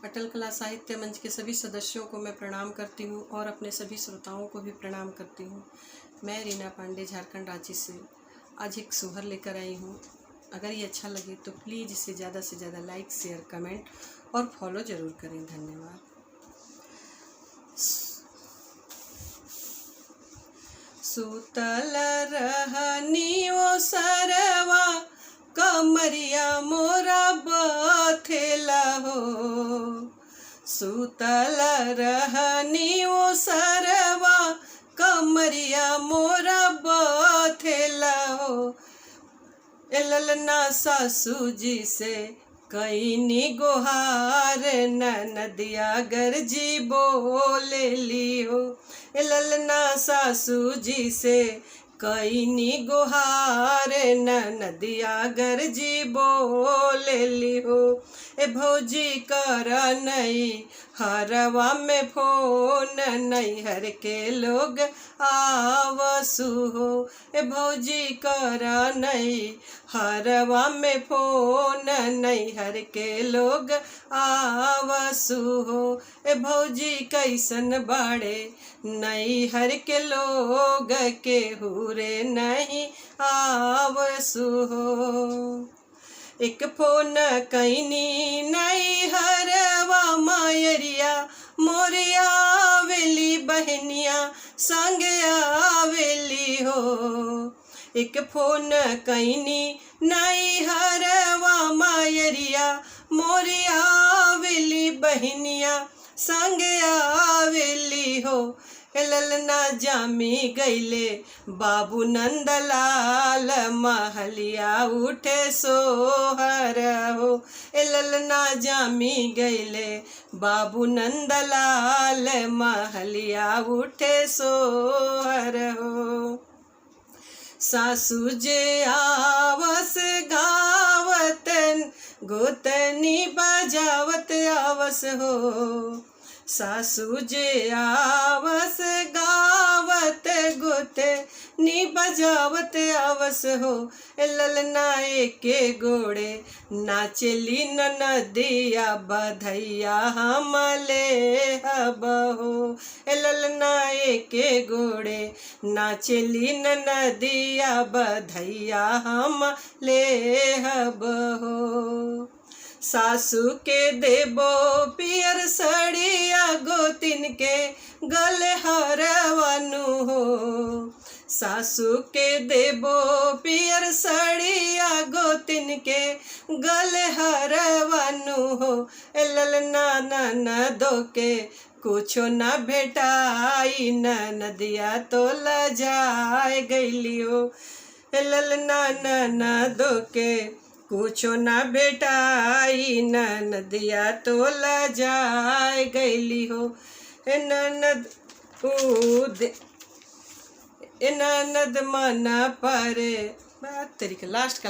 अटल कला साहित्य मंच के सभी सदस्यों को मैं प्रणाम करती हूँ और अपने सभी श्रोताओं को भी प्रणाम करती हूँ। मैं रीना पांडे झारखंड रांची से आज एक सोहर लेकर आई हूँ। अगर ये अच्छा लगे तो प्लीज़ इसे ज़्यादा से ज़्यादा लाइक, शेयर, कमेंट और फॉलो ज़रूर करें। धन्यवाद। सुतल रहनी ओ सरवा कमरिया मोरा बथेला हो। सुतल रहनी ओ सरवा कमरिया मोरा बथेला हो। ललना सासू जी से कईनी गोहार नदिया गरजी बोले लियो। ललना सासू जी से कईनी गोहार नदिया गरजी बोले लियो। ए भौजी कर नई हरवा में फोन नैहर के लोग आवसु हो। ए भौजी कर नई हरवा में फोन नैहर के लोग आवसु हो। ए भौजी कैसन बाड़े नैहर के लोग के हुरे नहीं आवसु हो। एक फोन कैनी नैहरवा मायरिया मोरिया आवेली बहनिया संग आवेली हो। एक फोन कैनी नैहरवा मायरिया मोरिया आवेली बहनिया संग आवेली हो। ललना जामी गईले बाबू नंदलाल महलिया उठे सोहर हो। ललना जामी गईले बाबू नंदलाल महलिया उठे सोहर हो। सासू जे आवस गावत गोतनी बजावत आवस हो। सासू जे आवस गावत गोतनी बजावत आवस हो। ललना एके गोड़े नाचली नदिया बधैया हम ले हब हो। ललना एके गोड़े नाचली नदिया बधैया हम ले हब हो। सासू के देबो पियर सड़िया गोतिन के गले हरवानु हो। सासू के देबो पियर सड़िया गोतिन के गले हरवानु हो। ललना ननदो के कुछो न भेटाई नदिया तो लजाए गईलियो। ललना ननदो के कुछो न बेटाई नदिया तो लजाए गईली हो। ननद मना परे बात तरीका लास्ट का